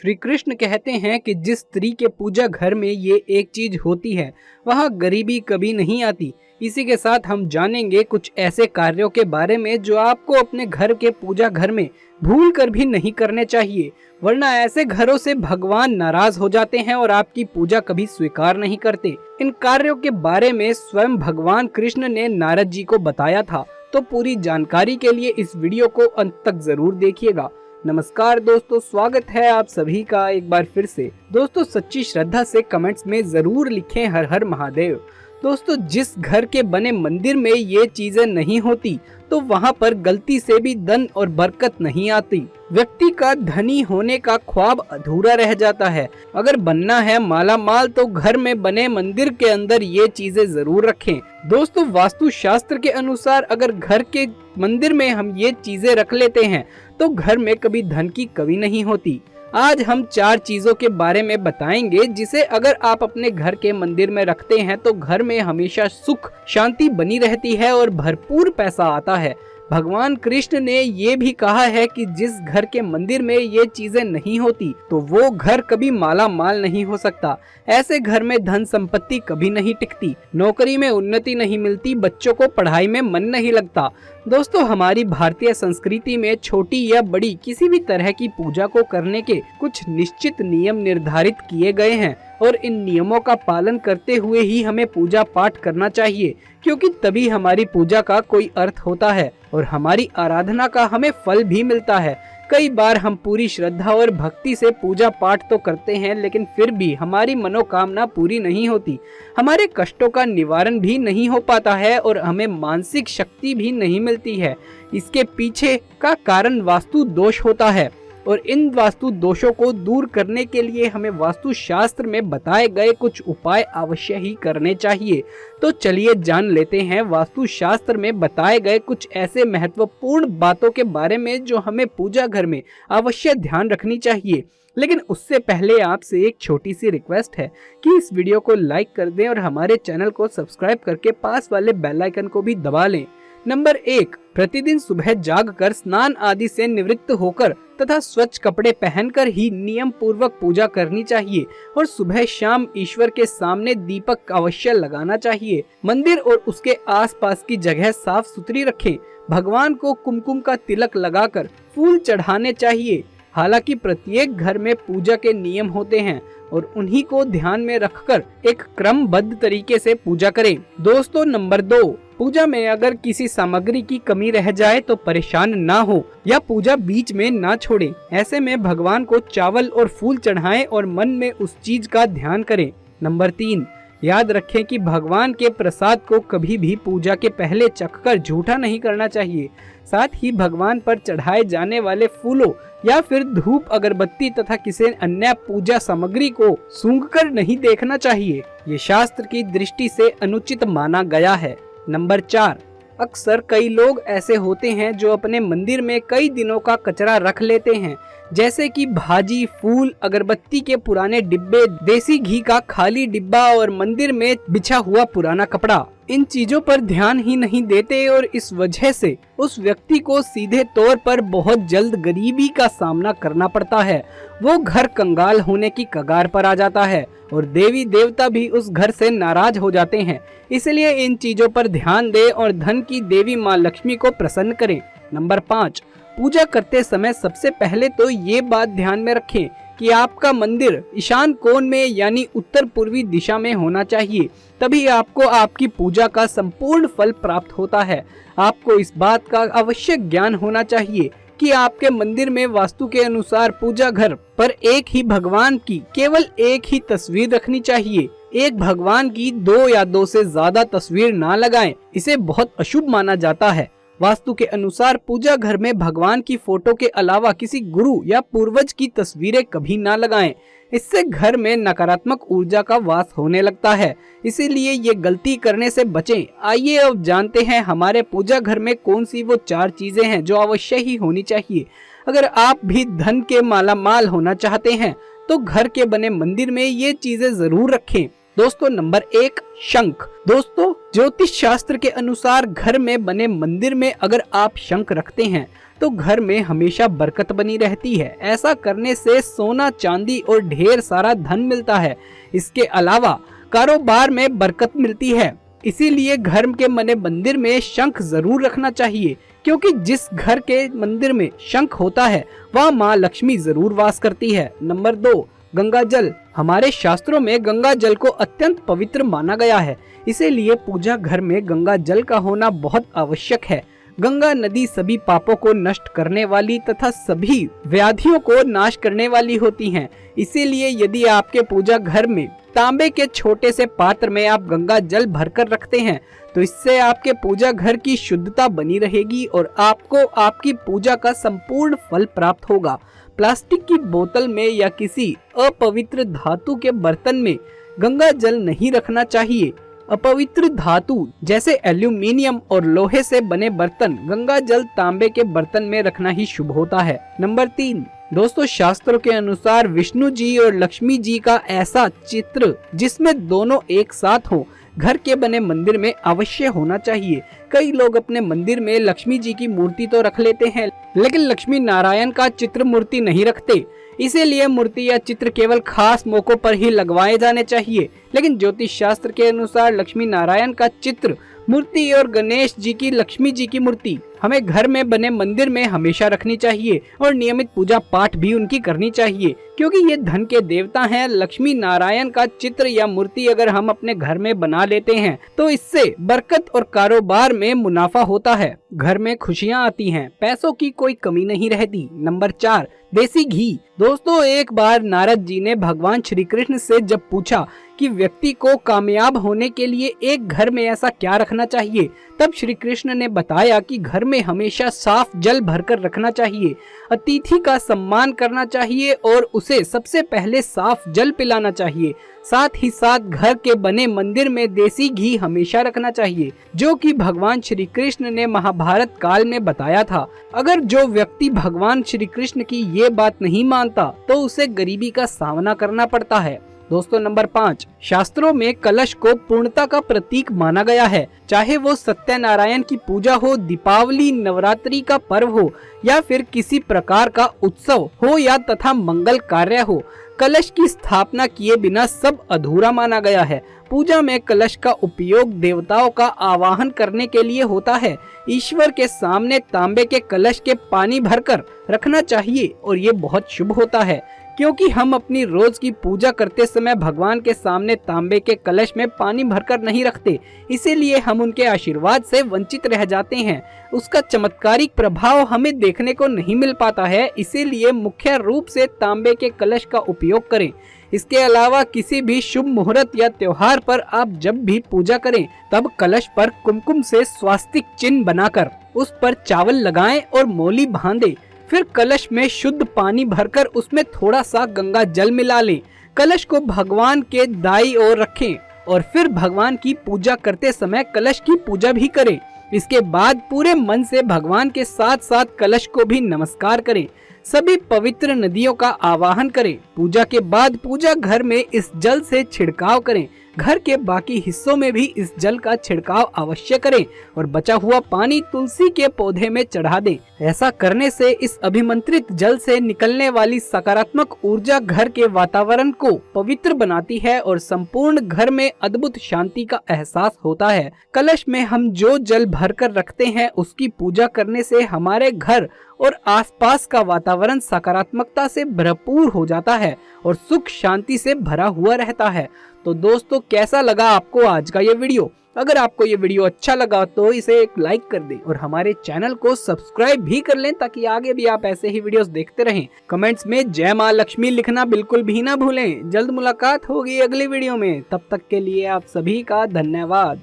श्री कृष्ण कहते हैं कि जिस स्त्री के पूजा घर में ये एक चीज होती है वहाँ गरीबी कभी नहीं आती। इसी के साथ हम जानेंगे कुछ ऐसे कार्यों के बारे में जो आपको अपने घर के पूजा घर में भूल कर भी नहीं करने चाहिए, वरना ऐसे घरों से भगवान नाराज हो जाते हैं और आपकी पूजा कभी स्वीकार नहीं करते। इन कार्यों के बारे में स्वयं भगवान कृष्ण ने नारद जी को बताया था, तो पूरी जानकारी के लिए इस वीडियो को अंत तक जरूर देखिएगा। नमस्कार दोस्तों, स्वागत है आप सभी का एक बार फिर से। दोस्तों सच्ची श्रद्धा से कमेंट्स में जरूर लिखें हर हर महादेव। दोस्तों जिस घर के बने मंदिर में ये चीजें नहीं होती तो वहाँ पर गलती से भी धन और बरकत नहीं आती। व्यक्ति का धनी होने का ख्वाब अधूरा रह जाता है। अगर बनना है माला माल तो घर में बने मंदिर के अंदर ये चीजें जरूर रखें। दोस्तों वास्तु शास्त्र के अनुसार अगर घर के मंदिर में हम ये चीजें रख लेते हैं तो घर में कभी धन की कमी नहीं होती। आज हम 4 चीजों के बारे में बताएंगे जिसे अगर आप अपने घर के मंदिर में रखते हैं तो घर में हमेशा सुख शांति बनी रहती है और भरपूर पैसा आता है। भगवान कृष्ण ने ये भी कहा है कि जिस घर के मंदिर में ये चीजें नहीं होती तो वो घर कभी माला माल नहीं हो सकता। ऐसे घर में धन संपत्ति कभी नहीं टिकती, नौकरी में उन्नति नहीं मिलती, बच्चों को पढ़ाई में मन नहीं लगता। दोस्तों हमारी भारतीय संस्कृति में छोटी या बड़ी किसी भी तरह की पूजा को करने के कुछ निश्चित नियम निर्धारित किए गए हैं और इन नियमों का पालन करते हुए ही हमें पूजा पाठ करना चाहिए, क्योंकि तभी हमारी पूजा का कोई अर्थ होता है और हमारी आराधना का हमें फल भी मिलता है। कई बार हम पूरी श्रद्धा और भक्ति से पूजा पाठ तो करते हैं लेकिन फिर भी हमारी मनोकामना पूरी नहीं होती, हमारे कष्टों का निवारण भी नहीं हो पाता है और हमें मानसिक शक्ति भी नहीं मिलती है। इसके पीछे का कारण वास्तु दोष होता है और इन वास्तु दोषों को दूर करने के लिए हमें वास्तु शास्त्र में बताए गए कुछ उपाय अवश्य ही करने चाहिए। तो चलिए जान लेते हैं वास्तु शास्त्र में बताए गए कुछ ऐसे महत्वपूर्ण बातों के बारे में जो हमें पूजा घर में अवश्य ध्यान रखनी चाहिए। लेकिन उससे पहले आपसे एक छोटी सी रिक्वेस्ट है कि इस वीडियो को लाइक कर दें और हमारे चैनल को सब्सक्राइब करके पास वाले बेल आइकन को भी दबा लें। नंबर 1, प्रतिदिन सुबह जागकर स्नान आदि से निवृत्त होकर तथा स्वच्छ कपड़े पहनकर ही नियम पूर्वक पूजा करनी चाहिए और सुबह शाम ईश्वर के सामने दीपक अवश्य लगाना चाहिए। मंदिर और उसके आसपास की जगह साफ सुथरी रखें। भगवान को कुमकुम का तिलक लगाकर फूल चढ़ाने चाहिए। हालांकि प्रत्येक घर में पूजा के नियम होते हैं और उन्हीं को ध्यान में रखकर एक क्रमबद्ध तरीके से पूजा करें। दोस्तों नंबर 2, पूजा में अगर किसी सामग्री की कमी रह जाए तो परेशान ना हो या पूजा बीच में ना छोड़ें। ऐसे में भगवान को चावल और फूल चढ़ाएं और मन में उस चीज का ध्यान करें। नंबर 3, याद रखें कि भगवान के प्रसाद को कभी भी पूजा के पहले चखकर झूठा नहीं करना चाहिए। साथ ही भगवान पर चढ़ाए जाने वाले फूलों या फिर धूप अगरबत्ती तथा किसी अन्य पूजा सामग्री को सूंघकर नहीं देखना चाहिए। ये शास्त्र की दृष्टि से अनुचित माना गया है। नंबर 4, अक्सर कई लोग ऐसे होते हैं जो अपने मंदिर में कई दिनों का कचरा रख लेते हैं, जैसे कि भाजी, फूल, अगरबत्ती के पुराने डिब्बे, देसी घी का खाली डिब्बा और मंदिर में बिछा हुआ पुराना कपड़ा। इन चीजों पर ध्यान ही नहीं देते और इस वजह से उस व्यक्ति को सीधे तौर पर बहुत जल्द गरीबी का सामना करना पड़ता है। वो घर कंगाल होने की कगार पर आ जाता है और देवी देवता भी उस घर से नाराज हो जाते हैं। इसलिए इन चीजों पर ध्यान दें और धन की देवी माँ लक्ष्मी को प्रसन्न करें। नंबर 5, पूजा करते समय सबसे पहले तो ये बात ध्यान में रखें कि आपका मंदिर ईशान कोण में यानी उत्तर पूर्वी दिशा में होना चाहिए, तभी आपको आपकी पूजा का संपूर्ण फल प्राप्त होता है। आपको इस बात का अवश्य ज्ञान होना चाहिए कि आपके मंदिर में वास्तु के अनुसार पूजा घर पर एक ही भगवान की केवल एक ही तस्वीर रखनी चाहिए। एक भगवान की 2 या 2 से ज्यादा तस्वीर ना लगाएं, इसे बहुत अशुभ माना जाता है। वास्तु के अनुसार पूजा घर में भगवान की फोटो के अलावा किसी गुरु या पूर्वज की तस्वीरें कभी ना लगाएं। इससे घर में नकारात्मक ऊर्जा का वास होने लगता है, इसीलिए ये गलती करने से बचें। आइए अब जानते हैं हमारे पूजा घर में कौन सी वो 4 चीजें हैं जो अवश्य ही होनी चाहिए। अगर आप भी धन के माला माल होना चाहते हैं तो घर के बने मंदिर में ये चीजें जरूर रखें। दोस्तों नंबर 1, शंख। दोस्तों ज्योतिष शास्त्र के अनुसार घर में बने मंदिर में अगर आप शंख रखते हैं तो घर में हमेशा बरकत बनी रहती है। ऐसा करने से सोना चांदी और ढेर सारा धन मिलता है। इसके अलावा कारोबार में बरकत मिलती है। इसीलिए घर के बने मंदिर में शंख जरूर रखना चाहिए, क्योंकि जिस घर के मंदिर में शंख होता है वहाँ माँ लक्ष्मी जरूर वास करती है। नंबर 2, गंगा जल। हमारे शास्त्रों में गंगा जल को अत्यंत पवित्र माना गया है, इसीलिए पूजा घर में गंगा जल का होना बहुत आवश्यक है। गंगा नदी सभी पापों को नष्ट करने वाली तथा सभी व्याधियों को नाश करने वाली होती हैं। इसीलिए यदि आपके पूजा घर में तांबे के छोटे से पात्र में आप गंगा जल भरकर रखते हैं तो इससे आपके पूजा घर की शुद्धता बनी रहेगी और आपको आपकी पूजा का संपूर्ण फल प्राप्त होगा। प्लास्टिक की बोतल में या किसी अपवित्र धातु के बर्तन में गंगा जल नहीं रखना चाहिए। अपवित्र धातु जैसे एल्यूमिनियम और लोहे से बने बर्तन, गंगा जल तांबे के बर्तन में रखना ही शुभ होता है। नंबर 3, दोस्तों शास्त्रों के अनुसार विष्णु जी और लक्ष्मी जी का ऐसा चित्र जिसमें दोनों एक साथ हो घर के बने मंदिर में अवश्य होना चाहिए। कई लोग अपने मंदिर में लक्ष्मी जी की मूर्ति तो रख लेते हैं, लेकिन लक्ष्मी नारायण का चित्र मूर्ति नहीं रखते। इसीलिए मूर्ति या चित्र केवल खास मौकों पर ही लगवाए जाने चाहिए। लेकिन ज्योतिष शास्त्र के अनुसार लक्ष्मी नारायण का चित्र मूर्ति और गणेश जी की लक्ष्मी जी की मूर्ति हमें घर में बने मंदिर में हमेशा रखनी चाहिए और नियमित पूजा पाठ भी उनकी करनी चाहिए, क्योंकि ये धन के देवता हैं। लक्ष्मी नारायण का चित्र या मूर्ति अगर हम अपने घर में बना लेते हैं तो इससे बरकत और कारोबार में मुनाफा होता है, घर में खुशियां आती हैं, पैसों की कोई कमी नहीं रहती। नंबर 4, देसी घी। दोस्तों एक बार नारद जी ने भगवान श्री कृष्ण से जब पूछा कि व्यक्ति को कामयाब होने के लिए एक घर में ऐसा क्या रखना चाहिए, तब श्री कृष्ण ने बताया कि घर में हमेशा साफ जल भरकर रखना चाहिए, अतिथि का सम्मान करना चाहिए और उसे सबसे पहले साफ जल पिलाना चाहिए। साथ ही साथ घर के बने मंदिर में देसी घी हमेशा रखना चाहिए, जो कि भगवान श्री कृष्ण ने महाभारत काल में बताया था। अगर जो व्यक्ति भगवान श्री कृष्ण की ये बात नहीं मानता तो उसे गरीबी का सामना करना पड़ता है। दोस्तों नंबर 5, शास्त्रों में कलश को पूर्णता का प्रतीक माना गया है। चाहे वो सत्यनारायण की पूजा हो, दीपावली, नवरात्रि का पर्व हो या फिर किसी प्रकार का उत्सव हो या तथा मंगल कार्य हो, कलश की स्थापना किए बिना सब अधूरा माना गया है। पूजा में कलश का उपयोग देवताओं का आवाहन करने के लिए होता है। ईश्वर के सामने तांबे के कलश के पानी भरकर रखना चाहिए और ये बहुत शुभ होता है, क्योंकि हम अपनी रोज की पूजा करते समय भगवान के सामने तांबे के कलश में पानी भरकर नहीं रखते, इसीलिए हम उनके आशीर्वाद से वंचित रह जाते हैं। उसका चमत्कारिक प्रभाव हमें देखने को नहीं मिल पाता है, इसीलिए मुख्य रूप से तांबे के कलश का उपयोग करें। इसके अलावा किसी भी शुभ मुहूर्त या त्योहार पर आप जब भी पूजा करें तब कलश पर कुमकुम से स्वास्तिक चिन्ह बनाकर उस पर चावल लगाएं और मौली बांधें। फिर कलश में शुद्ध पानी भरकर उसमें थोड़ा सा गंगा जल मिला लें। कलश को भगवान के दाईं ओर रखें और फिर भगवान की पूजा करते समय कलश की पूजा भी करें। इसके बाद पूरे मन से भगवान के साथ साथ कलश को भी नमस्कार करें। सभी पवित्र नदियों का आवाहन करें। पूजा के बाद पूजा घर में इस जल से छिड़काव करें। घर के बाकी हिस्सों में भी इस जल का छिड़काव अवश्य करें और बचा हुआ पानी तुलसी के पौधे में चढ़ा दें। ऐसा करने से इस अभिमंत्रित जल से निकलने वाली सकारात्मक ऊर्जा घर के वातावरण को पवित्र बनाती है और संपूर्ण घर में अद्भुत शांति का एहसास होता है। कलश में हम जो जल भरकर रखते हैं उसकी पूजा करने से हमारे घर और आसपास का वातावरण सकारात्मकता से भरपूर हो जाता है और सुख शांति से भरा हुआ रहता है। तो दोस्तों कैसा लगा आपको आज का ये वीडियो? अगर आपको ये वीडियो अच्छा लगा तो इसे एक लाइक कर दें और हमारे चैनल को सब्सक्राइब भी कर लें ताकि आगे भी आप ऐसे ही वीडियोस देखते रहें। कमेंट्स में जय मां लक्ष्मी लिखना बिल्कुल भी ना भूलें। जल्द मुलाकात होगी अगली वीडियो में, तब तक के लिए आप सभी का धन्यवाद।